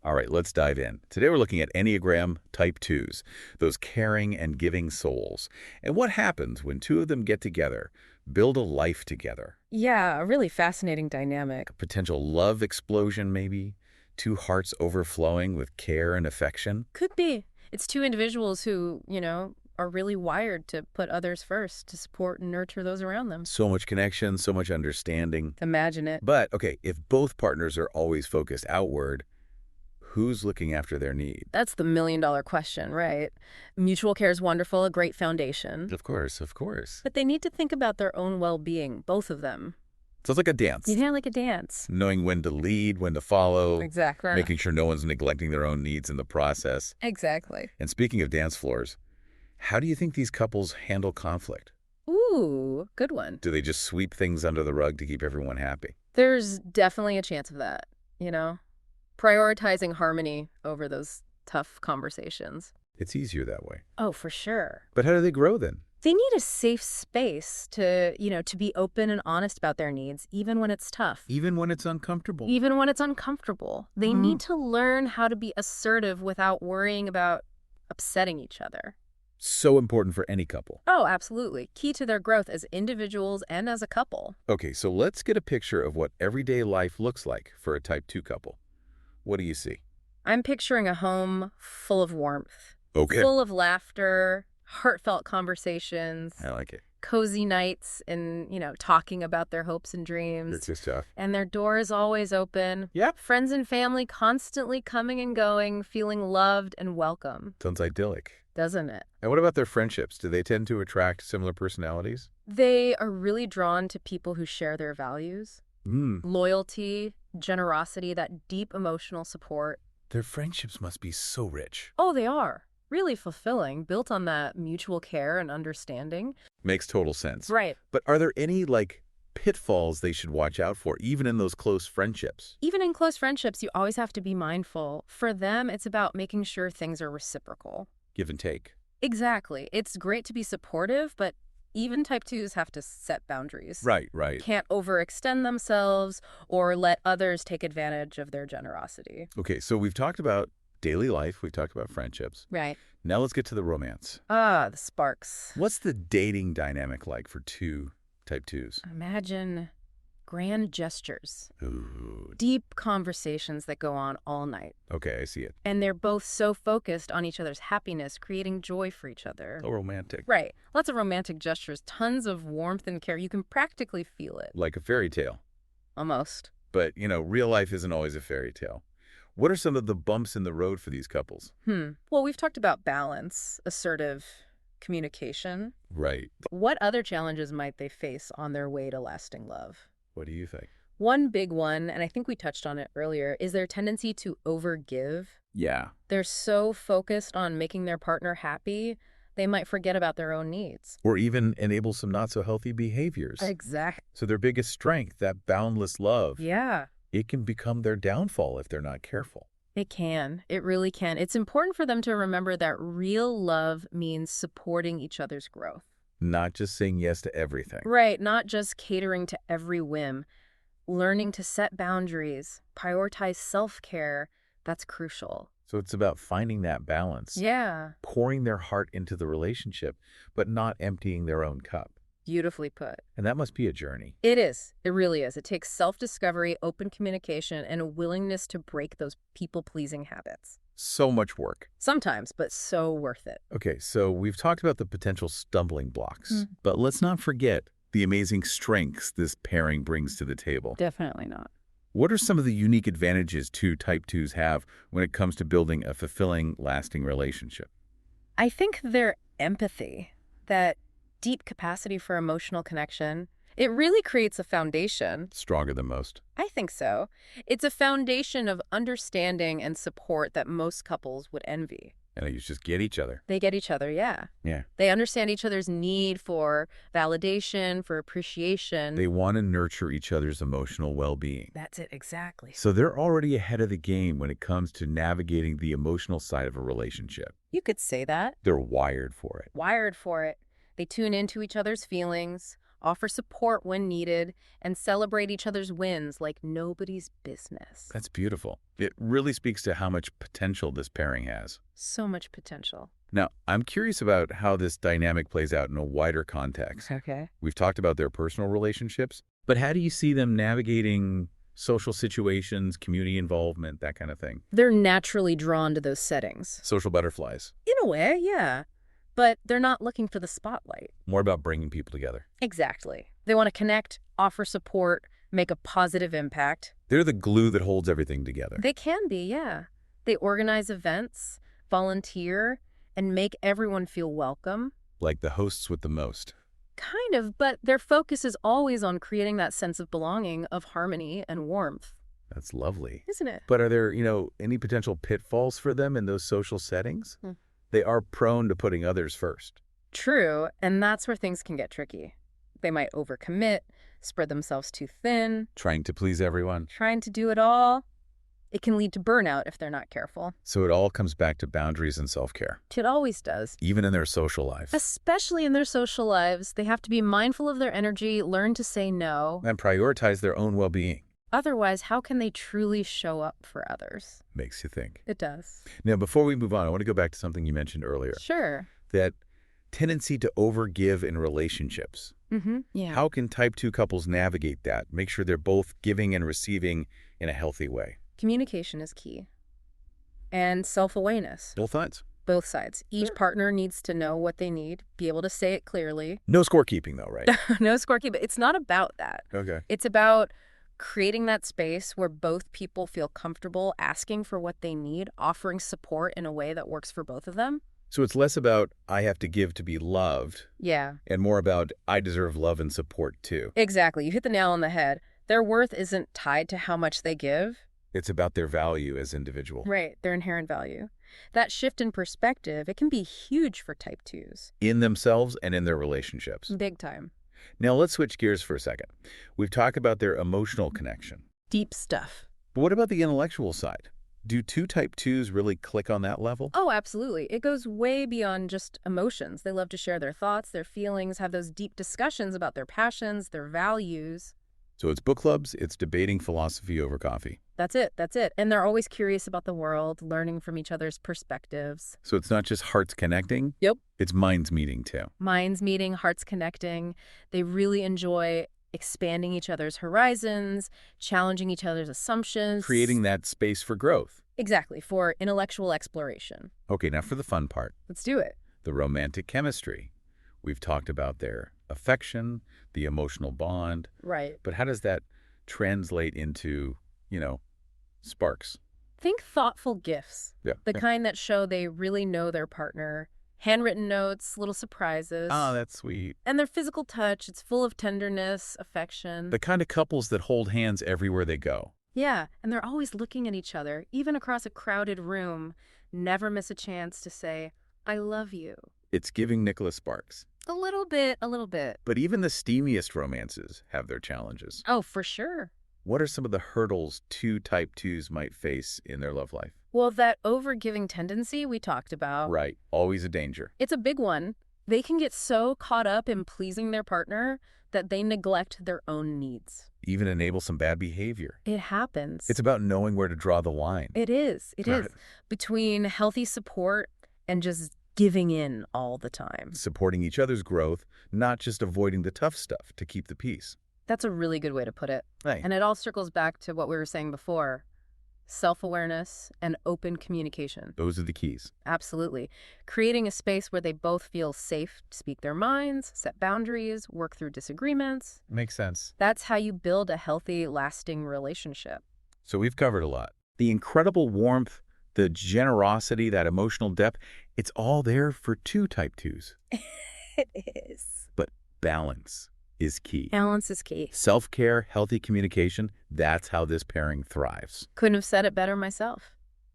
All right, let's dive in. Today we're looking at Enneagram Type 2s, those caring and giving souls, and what happens when two of them get together, build a life together. Yeah, a really fascinating dynamic. Potential love explosion, maybe? Two hearts overflowing with care and affection? Could be. It's two individuals who, are really wired to put others first, to support and nurture those around them. So much connection, so much understanding. Imagine it. But, okay, if both partners are always focused outward, who's looking after their needs? That's the million-dollar question, right? Mutual care is wonderful, a great foundation. Of course, of course. But they need to think about their own well-being, both of them. So it's like a dance. Yeah, like a dance. Knowing when to lead, when to follow. Exactly. Making sure no one's neglecting their own needs in the process. Exactly. And speaking of dance floors, how do you think these couples handle conflict? Ooh, good one. Do they just sweep things under the rug to keep everyone happy? There's definitely a chance of that, prioritizing harmony over those tough conversations. It's easier that way. Oh, for sure. But how do they grow then? They need a safe space to be open and honest about their needs, even when it's tough. Even when it's uncomfortable. Even when it's uncomfortable. They need to learn how to be assertive without worrying about upsetting each other. So important for any couple. Oh, absolutely. Key to their growth as individuals and as a couple. Okay, so let's get a picture of what everyday life looks like for a Type 2 couple. What do you see? I'm picturing a home full of warmth. Okay. Full of laughter, heartfelt conversations. I like it. Cozy nights and, talking about their hopes and dreams. It's just tough. And their door is always open. Yep. Friends and family constantly coming and going, feeling loved and welcome. Sounds idyllic. Doesn't it? And what about their friendships? Do they tend to attract similar personalities? They are really drawn to people who share their values. Hmm. Loyalty, generosity, that deep emotional support. Their friendships must be so rich. Oh, they are. Really fulfilling, built on that mutual care and understanding. Makes total sense. Right. But are there any, pitfalls they should watch out for, even in those close friendships? Even in close friendships, you always have to be mindful. For them, it's about making sure things are reciprocal. Give and take. Exactly. It's great to be supportive, but even Type 2s have to set boundaries. Right. Can't overextend themselves or let others take advantage of their generosity. Okay, so we've talked about daily life. We've talked about friendships. Right. Now let's get to the romance. Ah, the sparks. What's the dating dynamic like for two Type 2s? Imagine grand gestures. Ooh. Deep conversations that go on all night. Okay, I see it. And they're both so focused on each other's happiness, creating joy for each other. So romantic. Right. Lots of romantic gestures, tons of warmth and care. You can practically feel it. Like a fairy tale. Almost. But, real life isn't always a fairy tale. What are some of the bumps in the road for these couples? Well, we've talked about balance, assertive communication. Right. What other challenges might they face on their way to lasting love? What do you think? One big one, and I think we touched on it earlier, is their tendency to overgive. Yeah. They're so focused on making their partner happy, they might forget about their own needs. Or even enable some not-so-healthy behaviors. Exactly. So their biggest strength, that boundless love, Yeah. it can become their downfall if they're not careful. It can. It really can. It's important for them to remember that real love means supporting each other's growth. Not just saying yes to everything. Right. Not just catering to every whim. Learning to set boundaries, prioritize self-care, that's crucial. So it's about finding that balance. Yeah. Pouring their heart into the relationship, but not emptying their own cup. Beautifully put. And that must be a journey. It is. It really is. It takes self-discovery, open communication, and a willingness to break those people-pleasing habits. So much work. Sometimes, but so worth it. Okay, so we've talked about the potential stumbling blocks, but let's not forget the amazing strengths this pairing brings to the table. Definitely not. What are some of the unique advantages two Type 2s have when it comes to building a fulfilling, lasting relationship? I think their empathy, that deep capacity for emotional connection, it really creates a foundation. Stronger than most. I think so. It's a foundation of understanding and support that most couples would envy. And you just get each other. They get each other, yeah. Yeah. They understand each other's need for validation, for appreciation. They want to nurture each other's emotional well-being. That's it, exactly. So they're already ahead of the game when it comes to navigating the emotional side of a relationship. You could say that. They're wired for it. Wired for it. They tune into each other's feelings, offer support when needed, and celebrate each other's wins like nobody's business. That's beautiful. It really speaks to how much potential this pairing has. So much potential. Now, I'm curious about how this dynamic plays out in a wider context. Okay. We've talked about their personal relationships, but how do you see them navigating social situations, community involvement, that kind of thing? They're naturally drawn to those settings. Social butterflies. In a way, yeah. But they're not looking for the spotlight. More about bringing people together. Exactly. They want to connect, offer support, make a positive impact. They're the glue that holds everything together. They can be, yeah. They organize events, volunteer, and make everyone feel welcome. Like the hosts with the most. Kind of, but their focus is always on creating that sense of belonging, of harmony and warmth. That's lovely. Isn't it? But are there, any potential pitfalls for them in those social settings? They are prone to putting others first. True, and that's where things can get tricky. They might overcommit, spread themselves too thin, Trying to please everyone. trying to do it all. It can lead to burnout if they're not careful. So it all comes back to boundaries and self-care, It always does. even in their social life. Especially in their social lives, they have to be mindful of their energy, learn to say no. And prioritize their own well-being. Otherwise, how can they truly show up for others? Makes you think. It does. Now, before we move on, I want to go back to something you mentioned earlier. Sure. That tendency to overgive in relationships. Yeah. How can type 2 couples navigate that? Make sure they're both giving and receiving in a healthy way. Communication is key. And self-awareness. Both sides. Both sides. Each Sure. partner needs to know what they need, be able to say it clearly. No scorekeeping, though, right? No scorekeeping, but it's not about that. Okay. It's about creating that space where both people feel comfortable asking for what they need, offering support in a way that works for both of them. So it's less about I have to give to be loved Yeah, and more about I deserve love and support too. exactly. You hit the nail on the head. Their worth isn't tied to how much they give. It's about their value as individual. Right, their inherent value. That shift in perspective, it can be huge for type 2s. In themselves and in their relationships. Big time. Now let's switch gears for a second. We've talked about their emotional connection. Deep stuff. But what about the intellectual side? Do 2 type 2s really click on that level? Oh, absolutely. It goes way beyond just emotions. They love to share their thoughts, their feelings, have those deep discussions about their passions, their values. So it's book clubs, it's debating philosophy over coffee. That's it. That's it. And they're always curious about the world, learning from each other's perspectives. So it's not just hearts connecting. Yep. It's minds meeting too. Minds meeting, hearts connecting. They really enjoy expanding each other's horizons, challenging each other's assumptions. Creating that space for growth. Exactly, for intellectual exploration. Okay, now for the fun part. Let's do it. The romantic chemistry. We've talked about their affection, the emotional bond, Right. but how does that translate into, sparks? Think thoughtful gifts. Yeah. The kind that show they really know their partner. Handwritten notes, little surprises. Oh, that's sweet. And their physical touch, it's full of tenderness, affection. The kind of couples that hold hands everywhere they go. Yeah, and they're always looking at each other, even across a crowded room. Never miss a chance to say, I love you. It's giving Nicholas Sparks. A little bit, a little bit. But even the steamiest romances have their challenges. Oh, for sure. What are some of the hurdles 2 type 2s might face in their love life? Well, that overgiving tendency we talked about, Right. Always a danger. it's a big one. They can get so caught up in pleasing their partner that they neglect their own needs. Even enable some bad behavior. It happens. It's about knowing where to draw the line. It is. It is. Right. Between healthy support and just giving in all the time. Supporting each other's growth, not just avoiding the tough stuff to keep the peace. That's a really good way to put it. Hey. And it all circles back to what we were saying before. Self-awareness and open communication. Those are the keys. Absolutely. Creating a space where they both feel safe to speak their minds, set boundaries, work through disagreements. Makes sense. That's how you build a healthy, lasting relationship. So we've covered a lot. The incredible warmth, the generosity, that emotional depth, it's all there for 2 type 2s. It is. But balance is key. Balance is key. Self-care, healthy communication, that's how this pairing thrives. Couldn't have said it better myself.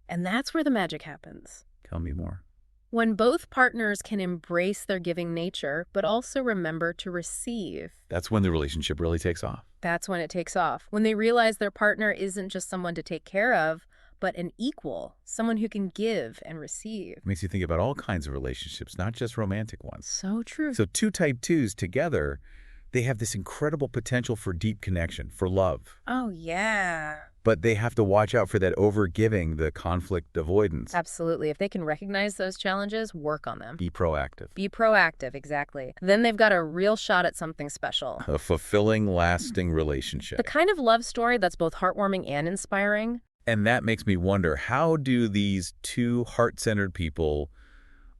And that's where the magic happens. Tell me more. When both partners can embrace their giving nature, but also remember to receive. That's when the relationship really takes off. That's when it takes off. When they realize their partner isn't just someone to take care of, but an equal, someone who can give and receive. Makes you think about all kinds of relationships, not just romantic ones. So true. So 2 type 2s together, They have this incredible potential for deep connection, for love. Oh, yeah. But they have to watch out for that over-giving, the conflict avoidance. Absolutely. If they can recognize those challenges, work on them. Be proactive. Be proactive, exactly. Then they've got a real shot at something special. A fulfilling, lasting The relationship. kind of love story that's both heartwarming and inspiring. And that makes me wonder, how do these two heart-centered people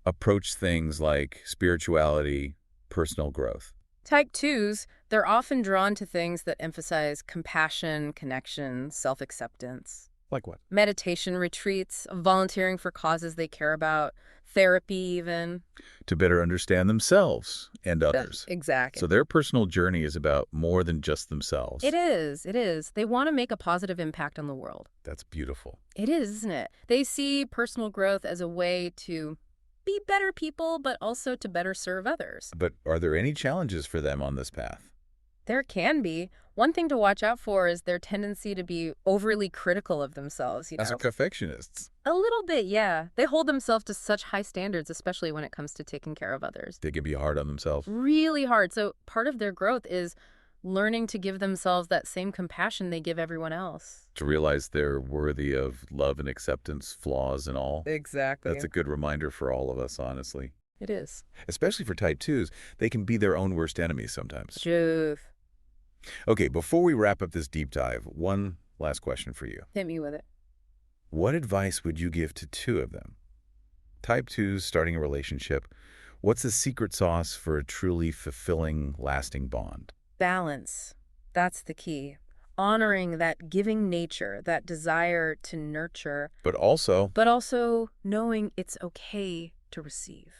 approach things like spirituality, personal growth? Type 2s, they're often drawn to things that emphasize compassion, connection, self-acceptance. Like what? Meditation retreats, volunteering for causes they care about, therapy even. To better understand themselves and others. Exactly. So their personal journey is about more than just themselves. It is. It is. They want to make a positive impact on the world. That's beautiful. It is, isn't it? They see personal growth as a way to be better people, but also to better serve others. But are there any challenges for them on this path? There can be. One thing to watch out for is their tendency to be overly critical of themselves, As are perfectionists. A little bit, yeah. They hold themselves to such high standards, especially when it comes to taking care of others. They can be hard on themselves. Really hard. So part of their growth is learning to give themselves that same compassion they give everyone else. To realize they're worthy of love and acceptance, flaws and all. Exactly. That's a good reminder for all of us, honestly. It is. Especially for type 2s, they can be their own worst enemies sometimes. Truth. Okay, before we wrap up this deep dive, one last question for you. Hit me with it. What advice would you give to two of them? Type 2s starting a relationship. What's the secret sauce for a truly fulfilling, lasting bond? Balance. That's the key. Honoring that giving nature, that desire to nurture, But also, but also knowing it's okay to receive.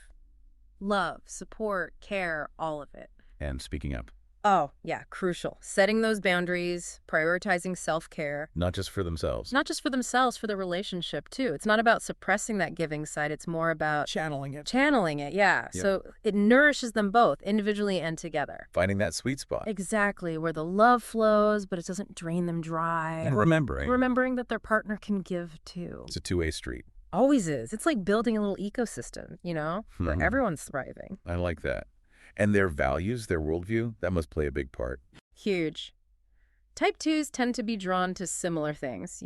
Love, support, care, all of it. and speaking up, Oh, yeah, crucial. Setting those boundaries, prioritizing self-care. not just for themselves. Not just for themselves, for the relationship, too. It's not about suppressing that giving side. It's more about Channeling it. channeling it, yeah. Yep. So it nourishes them both, individually and together. Finding that sweet spot. Exactly, where the love flows, but it doesn't drain them dry. And remembering, Remembering that their partner can give, too. it's a two-way street. Always is. It's like building a little ecosystem, where Mhm. everyone's thriving. I like that. And their values, their worldview, that must play a big part. Huge. Type 2s tend to be drawn to similar things,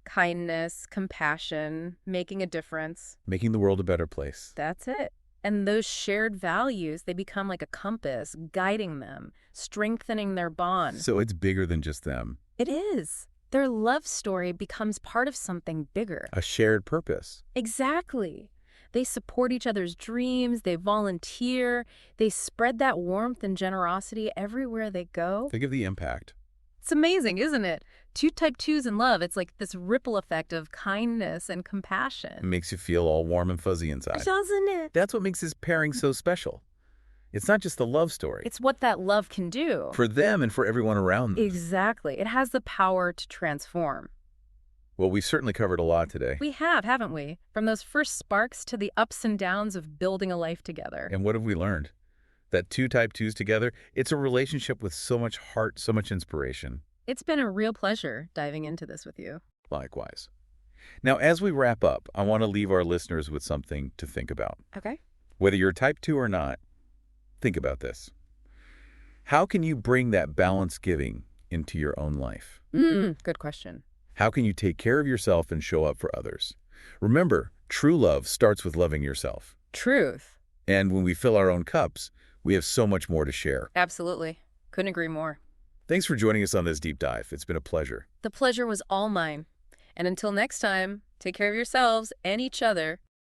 kindness, compassion, making a difference. Making the world a better place. That's it. And those shared values, they become like a compass, guiding them, strengthening their bond. So it's bigger than just them. It is. Their love story becomes part of something bigger. A shared purpose. Exactly. They support each other's dreams, they volunteer, they spread that warmth and generosity everywhere they go. Think of the impact. It's amazing, isn't it? Two type 2s in love, it's like this ripple effect of kindness and It compassion. makes you feel all warm and fuzzy inside. Doesn't it? That's what makes this pairing so special. It's not just the love story. It's what that love can do. For them and for everyone around them. Exactly. It has the power to transform. Well, we've certainly covered a lot today. We have, haven't we? From those first sparks to the ups and downs of building a life together. And what have we learned? That two type 2s together, it's a relationship with so much heart, so much inspiration. It's been a real pleasure diving into this with you. Likewise. Now, as we wrap up, I want to leave our listeners with something to think about. Okay. Whether you're type 2 or not, think about this. How can you bring that balanced giving into your own life? Good question. How can you take care of yourself and show up for others? Remember, true love starts with loving yourself. Truth. And when we fill our own cups, we have so much more to share. Absolutely. Couldn't agree more. Thanks for joining us on this deep dive. It's been a pleasure. The pleasure was all mine. And until next time, take care of yourselves and each other